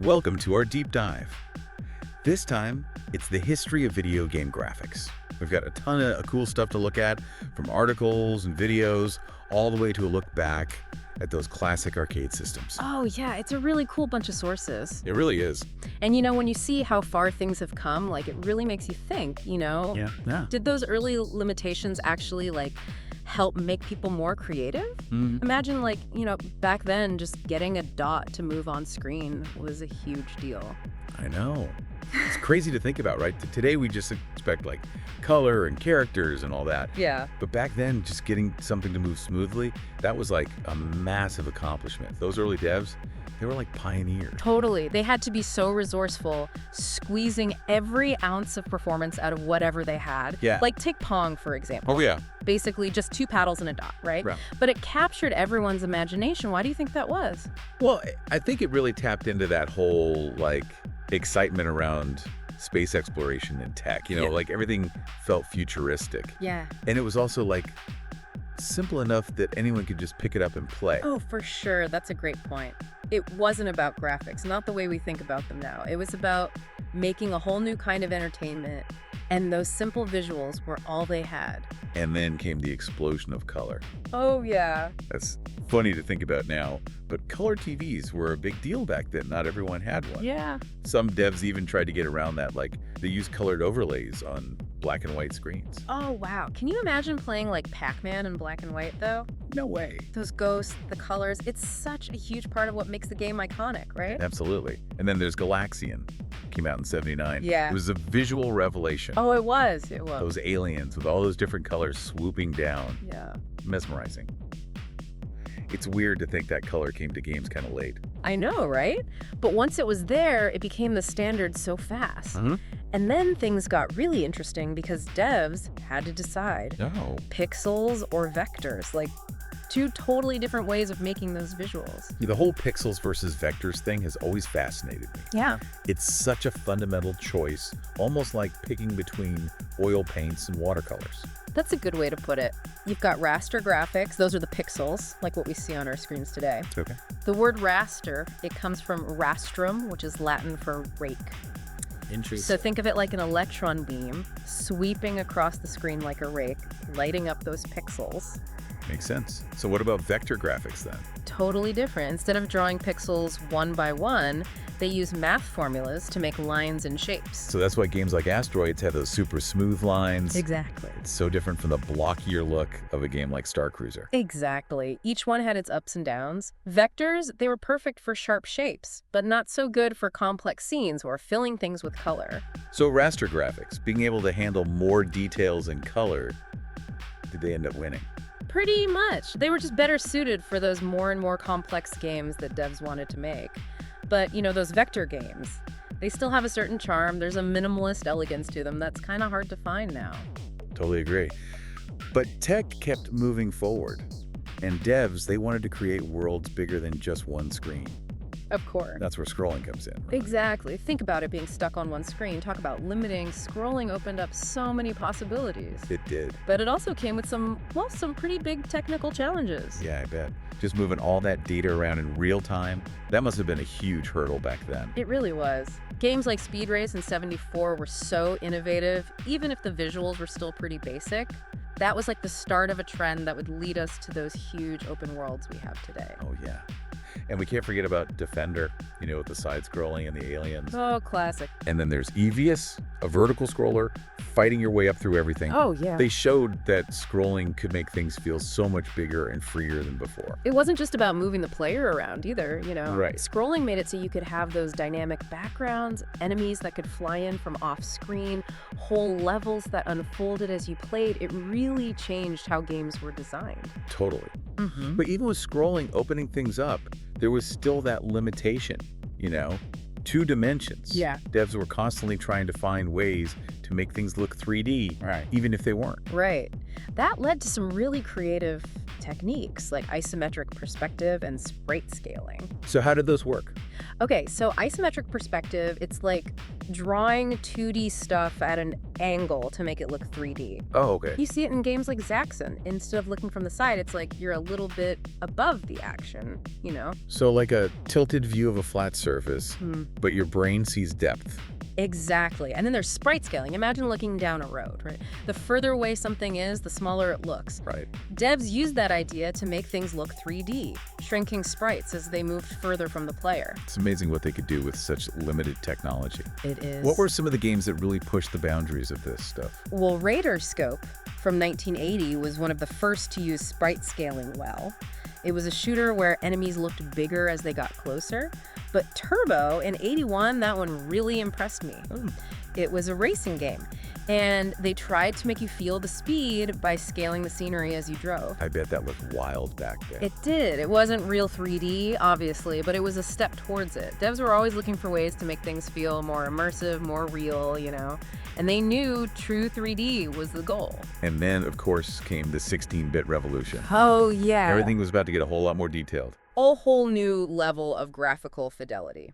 Welcome to our deep dive. This time, it's the history of video game graphics. We've got a ton of cool stuff to look at, from articles and videos, all the way to a look back at those classic arcade systems. Oh, yeah, it's a really cool bunch of sources. It really is. And when you see how far things have come, it really makes you think, Yeah. Did those early limitations actually, help make people more creative? Imagine, back then, just getting a dot to move on screen was a huge deal. I know. It's crazy to think about, right? Today we just expect color and characters and all that. Yeah. But back then, just getting something to move smoothly, that was a massive accomplishment. Those early devs, they were pioneers. Totally. They had to be so resourceful, squeezing every ounce of performance out of whatever they had. Yeah. Take Pong, for example. Oh, yeah. Basically just two paddles and a dot, right? Right. But it captured everyone's imagination. Why do you think that was? Well, I think it really tapped into that whole, excitement around space exploration and tech. Everything felt futuristic. Yeah. And it was also, simple enough that anyone could just pick it up and play. Oh, for sure. That's a great point. It wasn't about graphics, not the way we think about them now. It was about making a whole new kind of entertainment, and those simple visuals were all they had. And then came the explosion of color. Oh, yeah. That's funny to think about now, but color TVs were a big deal back then. Not everyone had one. Yeah. Some devs even tried to get around that, they used colored overlays on black and white screens. Oh, wow. Can you imagine playing Pac-Man in black and white, though? No way. Those ghosts, the colors, it's such a huge part of what makes the game iconic, right? Absolutely. And then there's Galaxian. Came out in '79. Yeah. It was a visual revelation. Oh, it was. It was. Those aliens with all those different colors swooping down. Yeah. Mesmerizing. It's weird to think that color came to games kind of late. I know, right? But once it was there, it became the standard so fast. And then things got really interesting because devs had to decide. Oh. Pixels or vectors, two totally different ways of making those visuals. The whole pixels versus vectors thing has always fascinated me. Yeah. It's such a fundamental choice, almost like picking between oil paints and watercolors. That's a good way to put it. You've got raster graphics. Those are the pixels, like what we see on our screens today. Okay. The word raster, it comes from rastrum, which is Latin for rake. Interesting. So think of it like an electron beam sweeping across the screen like a rake, lighting up those pixels. Makes sense. So what about vector graphics then? Totally different. Instead of drawing pixels one by one, they use math formulas to make lines and shapes. So that's why games like Asteroids have those super smooth lines. Exactly. It's so different from the blockier look of a game like Star Cruiser. Exactly. Each one had its ups and downs. Vectors, they were perfect for sharp shapes, but not so good for complex scenes or filling things with color. So raster graphics, being able to handle more details and color, did they end up winning? Pretty much. They were just better suited for those more and more complex games that devs wanted to make. But, those vector games, they still have a certain charm. There's a minimalist elegance to them that's kind of hard to find now. Totally agree. But tech kept moving forward. And devs, they wanted to create worlds bigger than just one screen. Of course. That's where scrolling comes in. Right? Exactly. Think about it being stuck on one screen. Talk about limiting. Scrolling opened up so many possibilities. It did. But it also came with some pretty big technical challenges. Yeah, I bet. Just moving all that data around in real time, that must have been a huge hurdle back then. It really was. Games like Speed Race in '74 were so innovative, even if the visuals were still pretty basic. That was the start of a trend that would lead us to those huge open worlds we have today. Oh, yeah. And we can't forget about Defender, with the side-scrolling and the aliens. Oh, classic. And then there's Evious, a vertical scroller, fighting your way up through everything. Oh, yeah. They showed that scrolling could make things feel so much bigger and freer than before. It wasn't just about moving the player around either, Right. Scrolling made it so you could have those dynamic backgrounds, enemies that could fly in from off-screen, whole levels that unfolded as you played. It really changed how games were designed. Totally. But even with scrolling opening things up, there was still that limitation, 2 dimensions. Yeah. Devs were constantly trying to find ways to make things look 3D, Right. even if they weren't. Right. That led to some really creative techniques like isometric perspective and sprite scaling. So how did those work? Okay, so isometric perspective, it's like drawing 2D stuff at an angle to make it look 3D. Oh, okay. You see it in games like Zaxxon. Instead of looking from the side, it's like you're a little bit above the action, you know? So like a tilted view of a flat surface, but your brain sees depth. Exactly. And then there's sprite scaling. Imagine looking down a road, right? The further away something is, the smaller it looks. Right. Devs used that idea to make things look 3D, shrinking sprites as they moved further from the player. It's amazing what they could do with such limited technology. It is. What were some of the games that really pushed the boundaries of this stuff? Well, Raider Scope from 1980 was one of the first to use sprite scaling well. It was a shooter where enemies looked bigger as they got closer. But Turbo in 81, that one really impressed me. It was a racing game, and they tried to make you feel the speed by scaling the scenery as you drove. I bet that looked wild back then. It did. It wasn't real 3D, obviously, but it was a step towards it. Devs were always looking for ways to make things feel more immersive, more real, you know? And they knew true 3D was the goal. And then, of course, came the 16-bit revolution. Oh, yeah. Everything was about to get a whole lot more detailed. A whole new level of graphical fidelity.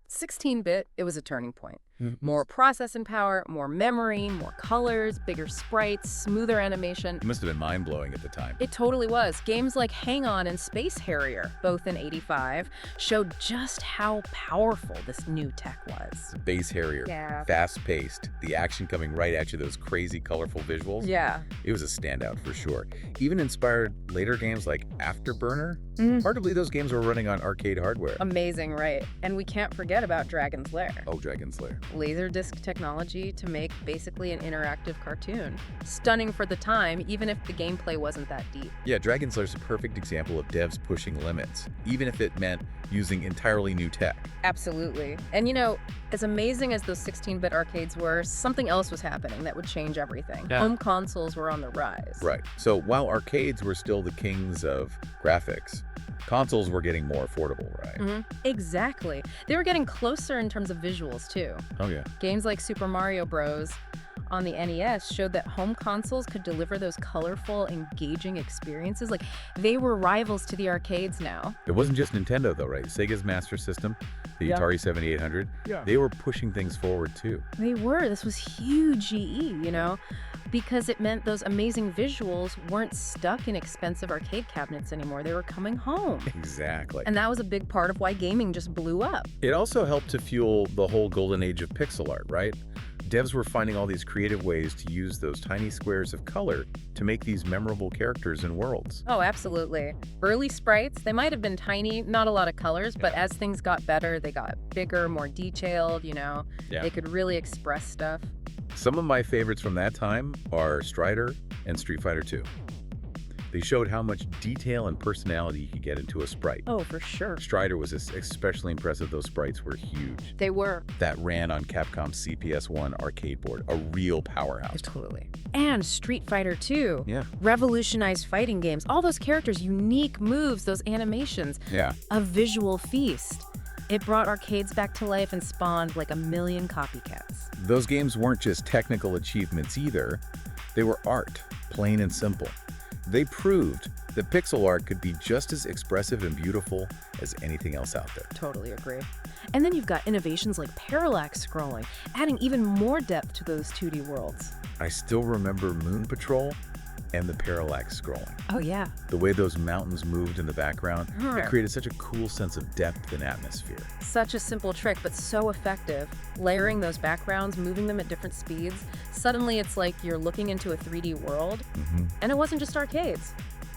16-bit, it was a turning point. More processing power, more memory, more colors, bigger sprites, smoother animation. It must have been mind-blowing at the time. It totally was. Games like Hang On and Space Harrier, both in 85, showed just how powerful this new tech was. Space Harrier, Yeah. fast-paced, the action coming right at you, those crazy, colorful visuals. Yeah. It was a standout for sure. Even inspired later games like Afterburner. Hard to believe those games were running on arcade hardware. Amazing, right? And we can't forget about Dragon's Lair. Oh, Dragon's Lair. Laserdisc technology to make basically an interactive cartoon. Stunning for the time, even if the gameplay wasn't that deep. Yeah, Dragon's Lair is a perfect example of devs pushing limits, even if it meant using entirely new tech. Absolutely. And you know, as amazing as those 16-bit arcades were, something else was happening that would change everything. Yeah. Home consoles were on the rise. Right. So while arcades were still the kings of graphics, consoles were getting more affordable, right? Exactly. They were getting closer in terms of visuals, too. Oh, yeah. Games like Super Mario Bros. On the NES showed that home consoles could deliver those colorful, engaging experiences. Like, they were rivals to the arcades now. It wasn't just Nintendo, though, right? Sega's Master System, the Yeah. Atari 7800, they were pushing things forward, too. They were. This was huge GE, you know, because it meant those amazing visuals weren't stuck in expensive arcade cabinets anymore. They were coming home. Exactly. And that was a big part of why gaming just blew up. It also helped to fuel the whole golden age of pixel art, right? Devs were finding all these creative ways to use those tiny squares of color to make these memorable characters and worlds. Oh, absolutely. Early sprites, they might have been tiny, not a lot of colors, but as things got better, they got bigger, more detailed, you know. Yeah. They could really express stuff. Some of my favorites from that time are Strider and Street Fighter II. They showed how much detail and personality you could get into a sprite. Oh, for sure. Strider was especially impressive. Those sprites were huge. They were. That ran on Capcom's CPS-1 arcade board, a real powerhouse. Totally. And Street Fighter 2. Yeah. Revolutionized fighting games. All those characters, unique moves, those animations. Yeah. A visual feast. It brought arcades back to life and spawned like a million copycats. Those games weren't just technical achievements either. They were art, plain and simple. They proved that pixel art could be just as expressive and beautiful as anything else out there. Totally agree. And then you've got innovations like parallax scrolling, adding even more depth to those 2D worlds. I still remember Moon Patrol and the parallax scrolling. Oh, yeah. The way those mountains moved in the background, Huh. it created such a cool sense of depth and atmosphere. Such a simple trick, but so effective. Layering those backgrounds, moving them at different speeds. Suddenly it's like you're looking into a 3D world. And it wasn't just arcades.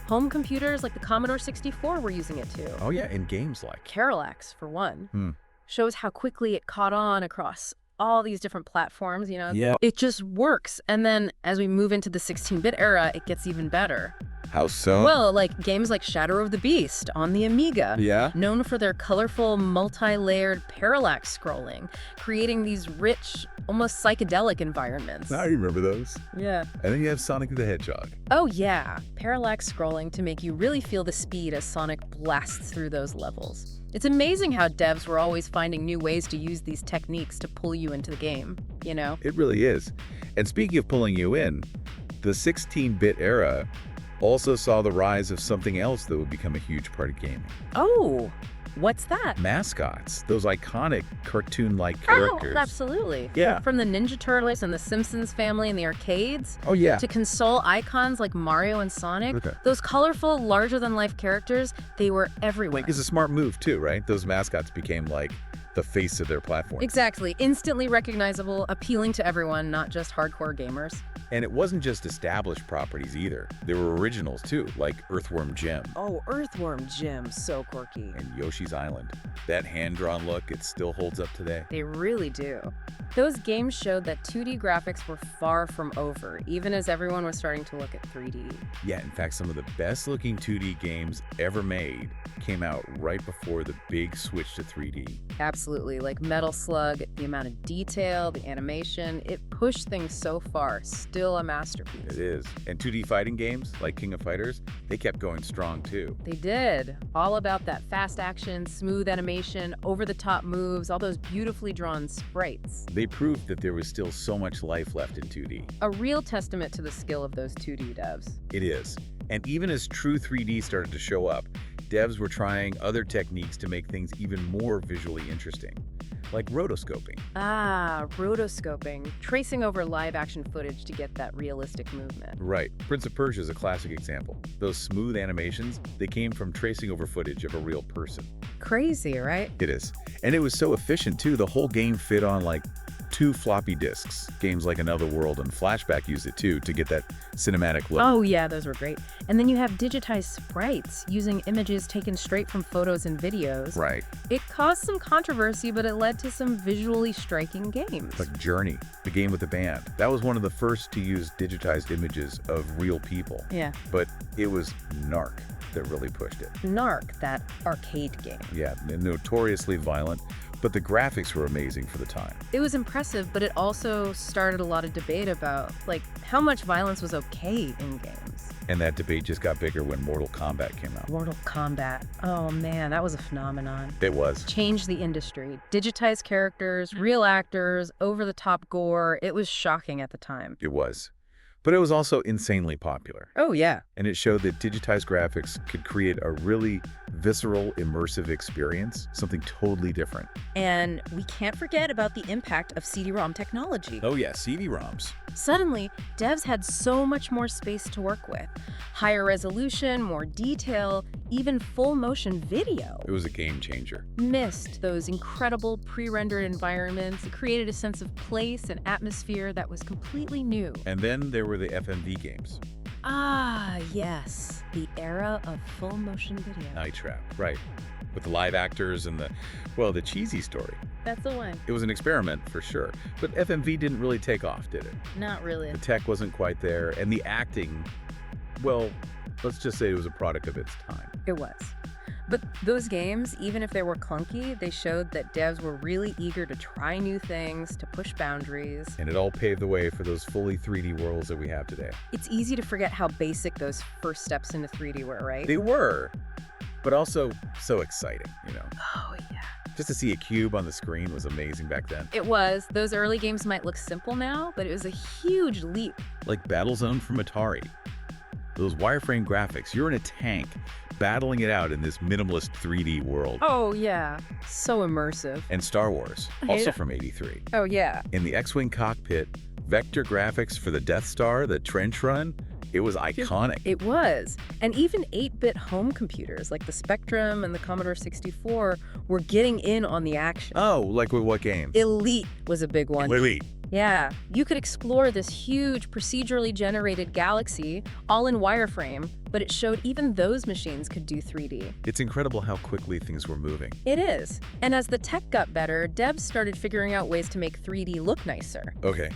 Home computers like the Commodore 64 were using it too. Oh yeah, in games like. Parallax, for one, shows how quickly it caught on across all these different platforms, you know? Yeah. It just works. And then as we move into the 16-bit era, it gets even better. How so? Well, like games like Shadow of the Beast on the Amiga. Yeah? Known for their colorful, multi-layered parallax scrolling, creating these rich, almost psychedelic environments. I remember those. Yeah. And then you have Sonic the Hedgehog. Oh yeah, parallax scrolling to make you really feel the speed as Sonic blasts through those levels. It's amazing how devs were always finding new ways to use these techniques to pull you into the game, you know? It really is. And speaking of pulling you in, the 16-bit era also saw the rise of something else that would become a huge part of gaming. Oh, What's that? Mascots, those iconic cartoon-like Oh, characters. absolutely. Yeah. From the Ninja Turtles and the Simpsons family in the arcades Oh, yeah. to console icons like Mario and Sonic, Okay. those colorful, larger-than-life characters, they were everywhere. It's a smart move, too, right? Those mascots became, like, the face of their platform. Exactly. Instantly recognizable, appealing to everyone, not just hardcore gamers. And it wasn't just established properties either. There were originals, too, like Earthworm Jim Oh, Earthworm Jim, so quirky. and Yoshi's Island. That hand-drawn look, it still holds up today. They really do. Those games showed that 2D graphics were far from over, even as everyone was starting to look at 3D. Yeah, in fact, some of the best-looking 2D games ever made came out right before the big switch to 3D. Absolutely, like Metal Slug, the amount of detail, the animation, it pushed things so far, still a masterpiece. It is. And 2D fighting games, like King of Fighters, they kept going strong, too. They did. All about that fast action, smooth animation, over-the-top moves, all those beautifully drawn sprites. They proved that there was still so much life left in 2D. A real testament to the skill of those 2D devs. It is. And even as true 3D started to show up, devs were trying other techniques to make things even more visually interesting, like rotoscoping. Ah, rotoscoping, tracing over live-action footage to get that realistic movement. Right. Prince of Persia is a classic example. Those smooth animations, they came from tracing over footage of a real person. Crazy, right? It is. And it was so efficient, too. The whole game fit on, like, 2 floppy disks. Games like Another World and Flashback used it, too, to get that cinematic look. Oh yeah, those were great. And then you have digitized sprites using images taken straight from photos and videos. Right. It caused some controversy, but it led to some visually striking games. Like Journey, the game with the band. That was one of the first to use digitized images of real people. Yeah. But it was Narc that really pushed it. Narc, that arcade game. Yeah, notoriously violent, but the graphics were amazing for the time. It was impressive, but it also started a lot of debate about, like, how much violence was okay in games. And that debate just got bigger when Mortal Kombat came out. Mortal Kombat. Oh man, that was a phenomenon. It was. Changed the industry. Digitized characters, real actors, over-the-top gore. It was shocking at the time. It was. But it was also insanely popular. Oh yeah. And it showed that digitized graphics could create a really visceral, immersive experience, something totally different. And we can't forget about the impact of CD-ROM technology. Oh yeah, CD-ROMs. Suddenly, devs had so much more space to work with. Higher resolution, more detail, even full motion video. It was a game changer. Missed those incredible pre-rendered environments. It created a sense of place and atmosphere that was completely new. And then there were the FMV games. Ah, yes. The era of full motion video. Night Trap, right. With the live actors and the cheesy story. That's the one. It was an experiment for sure, but FMV didn't really take off, did it? Not really. The tech wasn't quite there, and the acting, well, let's just say it was a product of its time. It was. But those games, even if they were clunky, they showed that devs were really eager to try new things, to push boundaries. And it all paved the way for those fully 3D worlds that we have today. It's easy to forget how basic those first steps into 3D were, right? They were, but also so exciting, you know. Oh, yeah. Just to see a cube on the screen was amazing back then. It was. Those early games might look simple now, but it was a huge leap. Like Battlezone from Atari. Those wireframe graphics, you're in a tank, battling it out in this minimalist 3D world. Oh, yeah. So immersive. And Star Wars, also from '83. Oh, yeah. In the X-Wing cockpit, vector graphics for the Death Star, the trench run, it was iconic. It was. And even 8-bit home computers like the Spectrum and the Commodore 64 were getting in on the action. Oh, like with what game? Elite was a big one. Wait. Yeah, you could explore this huge procedurally generated galaxy all in wireframe, but it showed even those machines could do 3D. It's incredible how quickly things were moving. It is. And as the tech got better, devs started figuring out ways to make 3D look nicer. Okay.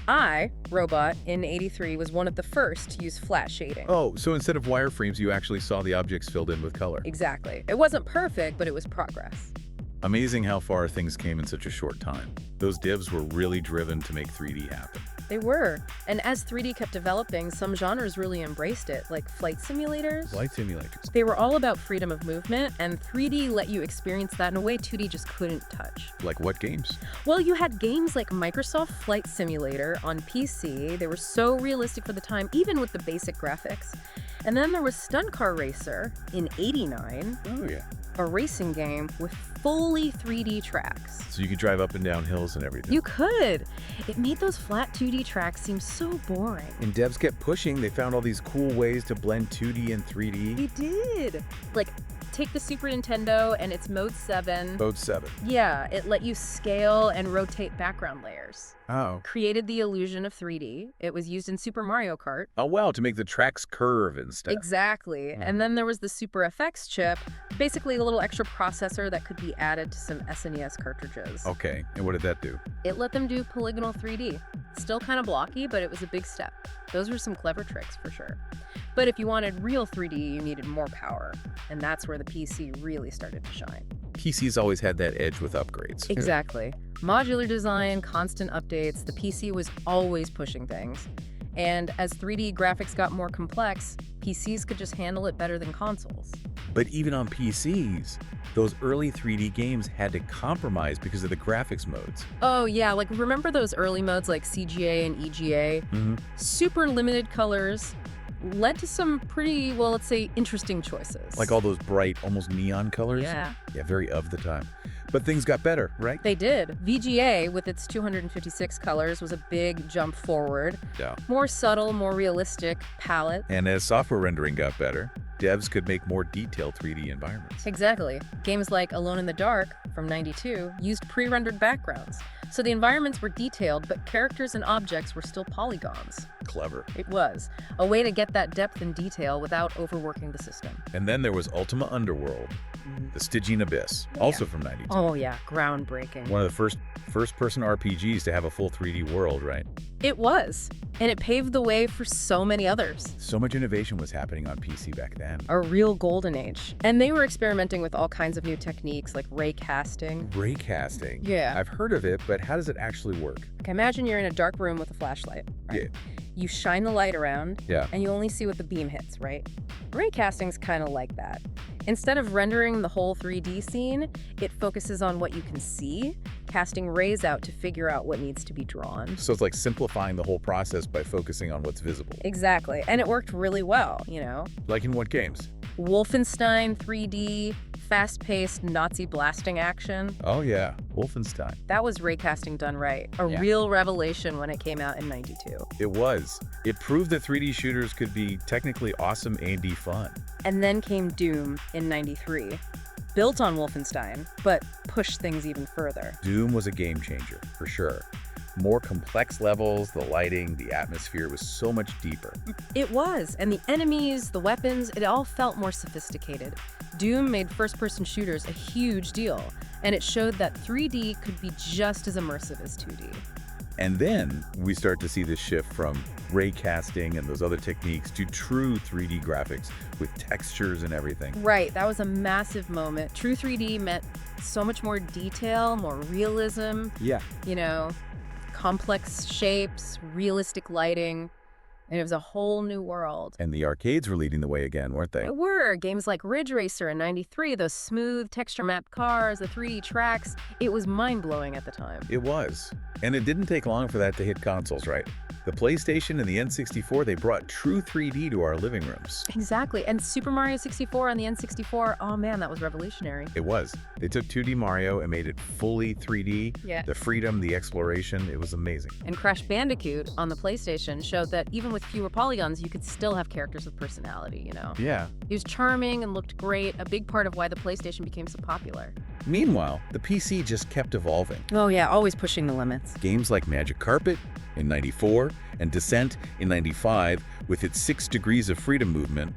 Robot, in '83 was one of the first to use flat shading. Oh, so instead of wireframes, you actually saw the objects filled in with color. Exactly. It wasn't perfect, but it was progress. Amazing how far things came in such a short time. Those devs were really driven to make 3D happen. They were. And as 3D kept developing, some genres really embraced it, like flight simulators. Flight simulators. They were all about freedom of movement, and 3D let you experience that in a way 2D just couldn't touch. Like what games? Well, you had games like Microsoft Flight Simulator on PC. They were so realistic for the time, even with the basic graphics. And then there was Stunt Car Racer in '89. Oh, yeah. a racing game with fully 3D tracks. So you could drive up and down hills and everything. You could. It made those flat 2D tracks seem so boring. And devs kept pushing. They found all these cool ways to blend 2D and 3D. They did. Like, take the Super Nintendo and its Mode 7. Mode 7. Yeah, it let you scale and rotate background layers. Oh. Created the illusion of 3D. It was used in Super Mario Kart. Oh, wow, to make the tracks curve and stuff. Exactly. And then there was the Super FX chip, basically a little extra processor that could be added to some SNES cartridges. Okay, and what did that do? It let them do polygonal 3D. Still kind of blocky, but it was a big step. Those were some clever tricks for sure. But if you wanted real 3D, you needed more power. And that's where the PC really started to shine. PC's always had that edge with upgrades. Exactly. Modular design, constant updates, the PC was always pushing things. And as 3D graphics got more complex, PCs could just handle it better than consoles. But even on PCs, those early 3D games had to compromise because of the graphics modes. Oh yeah, like remember those early modes like CGA and EGA? Super limited colors led to some pretty, well, let's say, interesting choices. Like all those bright, almost neon colors? Yeah. Yeah, very of the time. But things got better, right? They did. VGA, with its 256 colors, was a big jump forward. Yeah. More subtle, more realistic palette. And as software rendering got better, devs could make more detailed 3D environments. Exactly. Games like Alone in the Dark from '92 used pre-rendered backgrounds. So the environments were detailed, but characters and objects were still polygons. Clever. It was a way to get that depth and detail without overworking the system. And then there was Ultima Underworld, the Stygian Abyss, also from '92. Oh yeah, groundbreaking. One of the first-person RPGs to have a full 3D world, right? It was. And it paved the way for so many others. So much innovation was happening on PC back then. A real golden age. And they were experimenting with all kinds of new techniques like ray casting. Ray casting? Yeah. I've heard of it, but how does it actually work? Okay, imagine you're in a dark room with a flashlight. Right? Yeah. You shine the light around, Yeah. and you only see what the beam hits, right? Ray casting's kind of like that. Instead of rendering the whole 3D scene, it focuses on what you can see, casting rays out to figure out what needs to be drawn. So it's like simplifying the whole process by focusing on what's visible. Exactly, and it worked really well, you know? Like in what games? Wolfenstein 3D, fast-paced Nazi blasting action. Oh yeah, Wolfenstein. That was raycasting done right. A Yeah. real revelation when it came out in '92. It was. It proved that 3D shooters could be technically awesome and fun. And then came Doom in '93. Built on Wolfenstein, but pushed things even further. Doom was a game changer, for sure. More complex levels, the lighting, the atmosphere was so much deeper. It was, and the enemies, the weapons, it all felt more sophisticated. Doom made first-person shooters a huge deal, and it showed that 3D could be just as immersive as 2D. And then we start to see this shift from ray casting and those other techniques to true 3D graphics with textures and everything. Right, that was a massive moment. True 3D meant so much more detail, more realism, Yeah. you know, complex shapes, realistic lighting, and it was a whole new world. And the arcades were leading the way again, weren't they? It were. Games like Ridge Racer in '93, those smooth, texture-mapped cars, the 3D tracks, it was mind-blowing at the time. It was. And it didn't take long for that to hit consoles, right? The PlayStation and the N64, they brought true 3D to our living rooms. Exactly. And Super Mario 64 on the N64, oh man, that was revolutionary. It was. They took 2D Mario and made it fully 3D. Yeah. The freedom, the exploration, it was amazing. And Crash Bandicoot on the PlayStation showed that even with fewer polygons, you could still have characters with personality, you know? Yeah. He was charming and looked great, a big part of why the PlayStation became so popular. Meanwhile, the PC just kept evolving. Oh yeah, always pushing the limits. Games like Magic Carpet in '94 and Descent in '95, with its 6 degrees of freedom movement,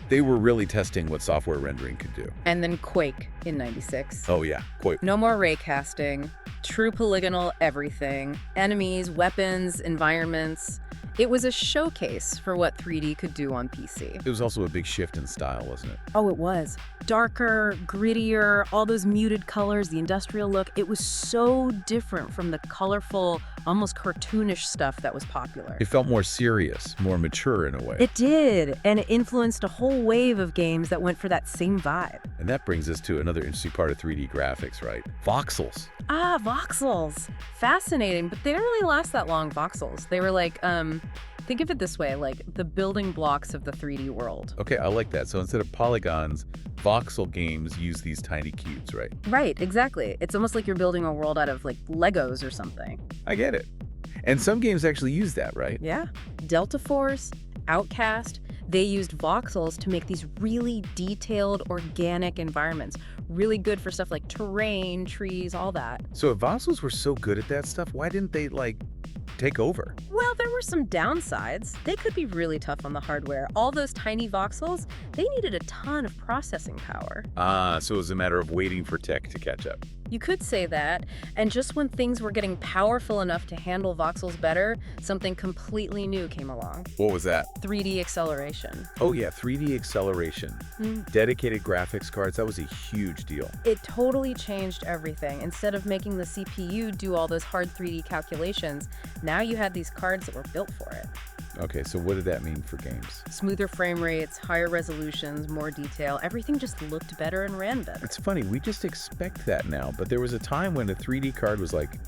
they were really testing what software rendering could do. And then Quake in '96. Oh yeah, quite. No more ray casting, true polygonal everything, enemies, weapons, environments. It was a showcase for what 3D could do on PC. It was also a big shift in style, wasn't it? Oh, it was. Darker, grittier, all those muted colors, the industrial look. It was so different from the colorful, almost cartoonish stuff that was popular. It felt more serious, more mature in a way. It did, and it influenced a whole wave of games that went for that same vibe. And that brings us to another interesting part of 3D graphics, right? Voxels. Ah, voxels. Fascinating, but they didn't really last that long, voxels. They were like Think of it this way, like the building blocks of the 3D world. Okay, I like that. So instead of polygons, voxel games use these tiny cubes, right? Right, exactly. It's almost like you're building a world out of like Legos or something. I get it. And some games actually use that, right? Yeah. Delta Force, Outcast, they used voxels to make these really detailed, organic environments. Really good for stuff like terrain, trees, all that. So if voxels were so good at that stuff, why didn't they, like, take over? Well, there were some downsides. They could be really tough on the hardware. All those tiny voxels, they needed a ton of processing power. So it was a matter of waiting for tech to catch up. You could say that, and just when things were getting powerful enough to handle voxels better, something completely new came along. What was that? 3D acceleration. Oh yeah, 3D acceleration. Dedicated graphics cards, that was a huge deal. It totally changed everything. Instead of making the CPU do all those hard 3D calculations, now you had these cards that were built for it. Okay, so what did that mean for games? Smoother frame rates, higher resolutions, more detail. Everything just looked better and ran better. It's funny, we just expect that now, but there was a time when a 3D card was like,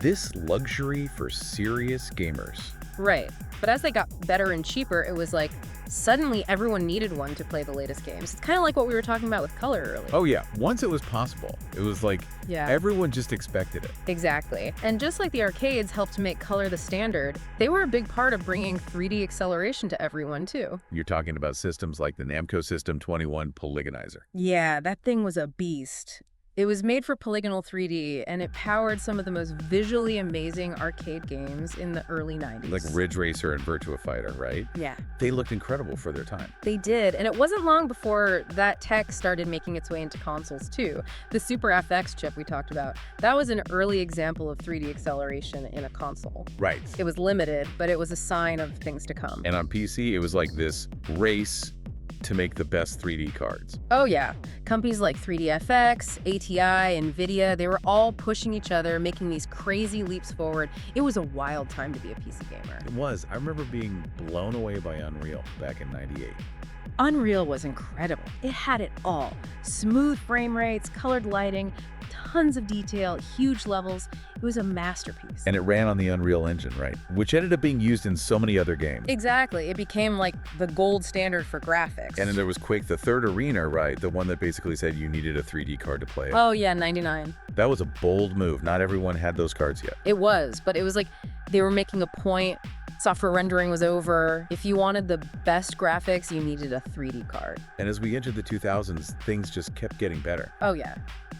this luxury for serious gamers. Right. But as they got better and cheaper, it was like, suddenly everyone needed one to play the latest games. It's kind of like what we were talking about with color earlier. Oh yeah, once it was possible, it was like, Yeah. everyone just expected it. Exactly. And just like the arcades helped to make color the standard, they were a big part of bringing 3D acceleration to everyone too. You're talking about systems like the Namco System 21 Polygonizer. Yeah, that thing was a beast. It was made for polygonal 3D, and it powered some of the most visually amazing arcade games in the early 90s. Like Ridge Racer and Virtua Fighter, right? Yeah, They looked incredible for their time. they did. And it wasn't long before that tech started making its way into consoles, too. The Super FX chip we talked about, that was an early example of 3D acceleration in a console. Right. It was limited, but it was a sign of things to come. And on PC, it was like this race to make the best 3D cards. Oh yeah, companies like 3DFX, ATI, NVIDIA, they were all pushing each other, making these crazy leaps forward. It was a wild time to be a PC gamer. It was. I remember being blown away by Unreal back in '98. Unreal was incredible. It had it all. Smooth frame rates, colored lighting, tons of detail, huge levels. It was a masterpiece. And it ran on the Unreal Engine, right? Which ended up being used in so many other games. Exactly. It became like the gold standard for graphics. And then there was Quake, the third arena, right? The one that basically said you needed a 3D card to play it. Oh yeah, 99. That was a bold move. Not everyone had those cards yet. It was, but it was like they were making a point. Software rendering was over. If you wanted the best graphics, you needed a 3D card. And as we entered the 2000s, things just kept getting better. Oh yeah.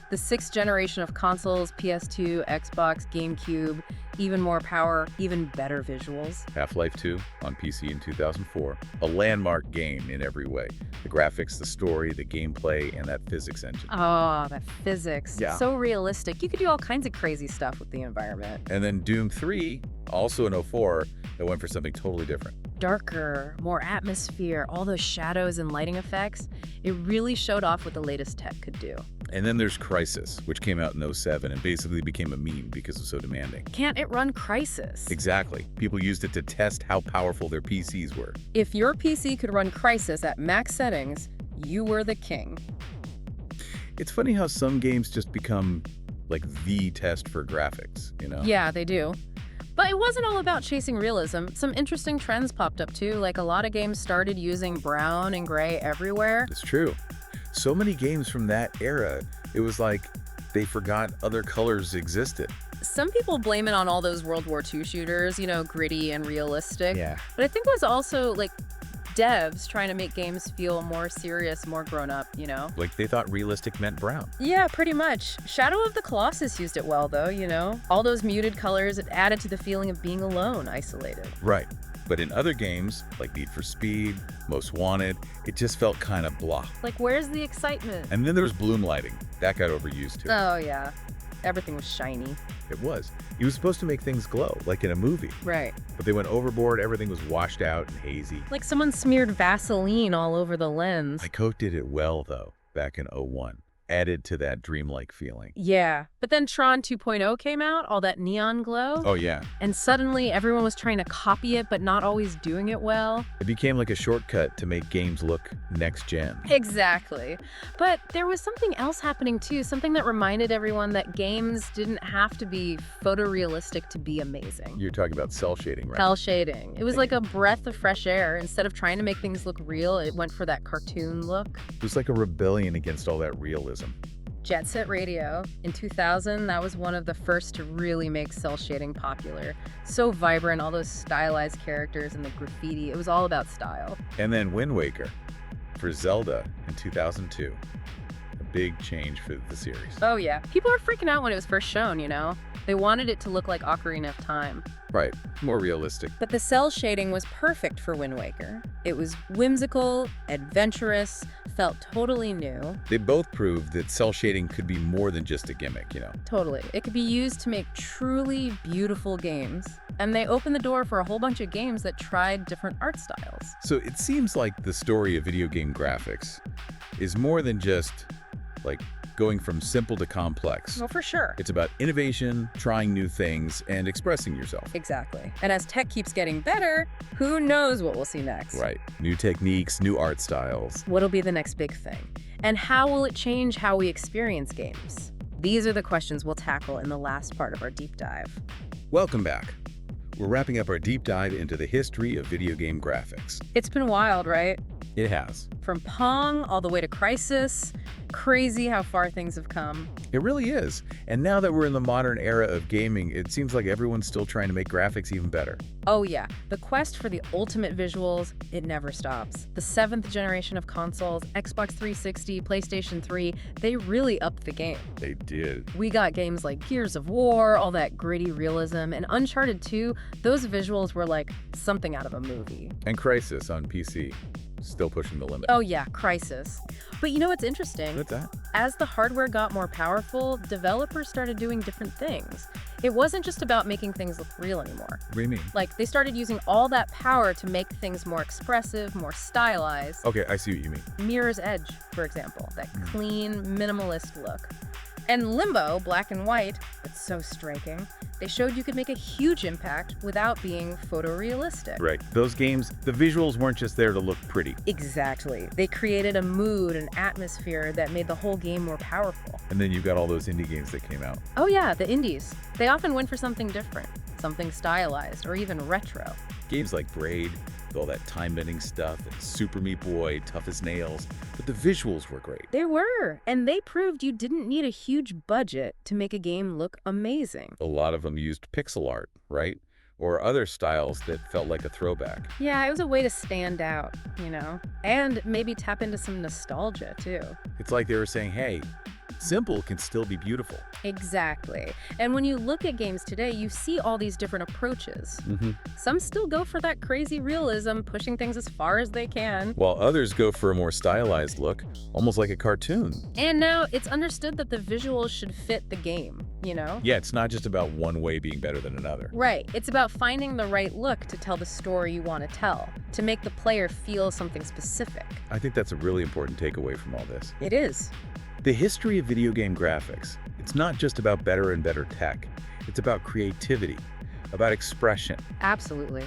The sixth generation of consoles, PS2, Xbox, GameCube, even more power, even better visuals. Half-Life 2 on PC in 2004, a landmark game in every way. The graphics, the story, the gameplay, and that physics engine. Oh, that physics. Yeah. So realistic. You could do all kinds of crazy stuff with the environment. And then Doom 3, also in '04, that went for something totally different. Darker, more atmosphere, all those shadows and lighting effects. It really showed off what the latest tech could do. And then there's Crysis, which came out in '07 and basically became a meme because it was so demanding. Can't it run Crysis? Exactly. People used it to test how powerful their PCs were. If your PC could run Crysis at max settings, you were the king. It's funny how some games just become like the test for graphics, you know? Yeah, they do. But it wasn't all about chasing realism. Some interesting trends popped up too, like a lot of games started using brown and gray everywhere. It's true. So many games from that era, it was like they forgot other colors existed. Some people blame it on all those World War II shooters, you know, gritty and realistic. Yeah. But I think it was also like devs trying to make games feel more serious, more grown up, you know? Like they thought realistic meant brown. Yeah, pretty much. Shadow of the Colossus used it well though, you know? All those muted colors, it added to the feeling of being alone, isolated. Right. But in other games, like Need for Speed, Most Wanted, it just felt kind of blah. Like, where's the excitement? And then there was bloom lighting. That got overused too. Oh, yeah. Everything was shiny. It was. It was supposed to make things glow, like in a movie. Right. But they went overboard, everything was washed out and hazy. Like someone smeared Vaseline all over the lens. Coke did it well, though, back in '01. added to that dreamlike feeling. Yeah, but then Tron 2.0 came out, all that neon glow, Oh, yeah. and suddenly everyone was trying to copy it but not always doing it well. It became like a shortcut to make games look next-gen. Exactly. But there was something else happening too, something that reminded everyone that games didn't have to be photorealistic to be amazing. You're talking about cell shading, right? Cell shading. It was like a breath of fresh air. Instead of trying to make things look real, it went for that cartoon look. It was like a rebellion against all that realism. Jet Set Radio. In 2000, that was one of the first to really make cell shading popular. So vibrant, all those stylized characters and the graffiti. It was all about style. And then Wind Waker for Zelda in 2002. A big change for the series. Oh yeah. People were freaking out when it was first shown, you know? They wanted it to look like Ocarina of Time. Right, more realistic. But the cell shading was perfect for Wind Waker. It was whimsical, adventurous, felt totally new. They both proved that cell shading could be more than just a gimmick, you know? Totally. It could be used to make truly beautiful games. And they opened the door for a whole bunch of games that tried different art styles. So it seems like the story of video game graphics is more than just, like, going from simple to complex. Well, for sure. It's about innovation, trying new things, and expressing yourself. Exactly. And as tech keeps getting better, who knows what we'll see next? Right. New techniques, new art styles. What'll be the next big thing? And how will it change how we experience games? These are the questions we'll tackle in the last part of our deep dive. Welcome back. We're wrapping up our deep dive into the history of video game graphics. It's been wild, right? It has. From Pong all the way to Crisis. Crazy how far things have come. It really is. And now that we're in the modern era of gaming, it seems like everyone's still trying to make graphics even better. Oh yeah, the quest for the ultimate visuals, it never stops. The 7th generation of consoles, Xbox 360, PlayStation 3, they really upped the game. They did. We got games like Gears of War, all that gritty realism, and Uncharted 2, those visuals were like something out of a movie. And Crysis on PC. Still pushing the limit. Oh yeah, Crisis. But you know what's interesting? What's that? As the hardware got more powerful, developers started doing different things. It wasn't just about making things look real anymore. What do you mean? Like, they started using all that power to make things more expressive, more stylized. Okay, I see what you mean. Mirror's Edge, for example, that clean, minimalist look. And Limbo, black and white, but so striking, they showed you could make a huge impact without being photorealistic. Right. Those games, the visuals weren't just there to look pretty. Exactly. They created a mood and atmosphere that made the whole game more powerful. And then you've got all those indie games that came out. Oh yeah, the indies. They often went for something different, something stylized, or even retro. Games like Braid, with all that time-bending stuff, and Super Meat Boy, Tough as Nails, but the visuals were great. They were, and they proved you didn't need a huge budget to make a game look amazing. A lot of them used pixel art, right? Or other styles that felt like a throwback. Yeah, it was a way to stand out, you know? And maybe tap into some nostalgia, too. It's like they were saying, hey, simple can still be beautiful. Exactly. And when you look at games today, you see all these different approaches. Some still go for that crazy realism, pushing things as far as they can. While others go for a more stylized look, almost like a cartoon. And now it's understood that the visuals should fit the game, you know? Yeah, it's not just about one way being better than another. Right. It's about finding the right look to tell the story you want to tell, to make the player feel something specific. I think that's a really important takeaway from all this. It is. The history of video game graphics, it's not just about better and better tech. It's about creativity, about expression. Absolutely.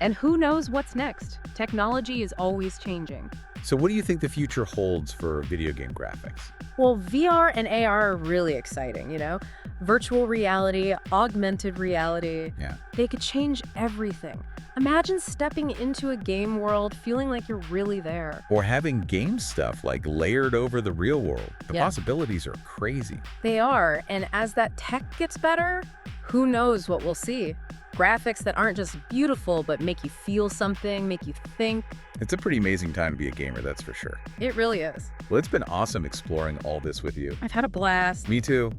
And who knows what's next? Technology is always changing. So what do you think the future holds for video game graphics? Well, VR and AR are really exciting, you know? Virtual reality, augmented reality. Yeah. They could change everything. Imagine stepping into a game world feeling like you're really there. Or having game stuff like layered over the real world. The Yeah. possibilities are crazy. They are, and as that tech gets better, who knows what we'll see? Graphics that aren't just beautiful, but make you feel something, make you think. It's a pretty amazing time to be a gamer, that's for sure. It really is. Well, it's been awesome exploring all this with you. I've had a blast. Me too.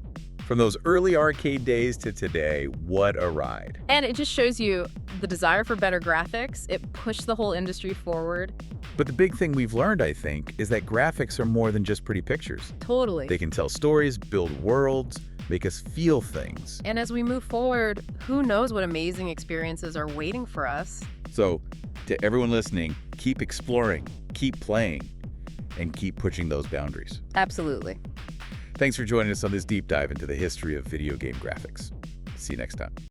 From those early arcade days to today, what a ride. And it just shows you the desire for better graphics. It pushed the whole industry forward. But the big thing we've learned, I think, is that graphics are more than just pretty pictures. Totally. They can tell stories, build worlds, make us feel things. And as we move forward, who knows what amazing experiences are waiting for us? So, to everyone listening, keep exploring, keep playing, and keep pushing those boundaries. Absolutely. Thanks for joining us on this deep dive into the history of video game graphics. See you next time.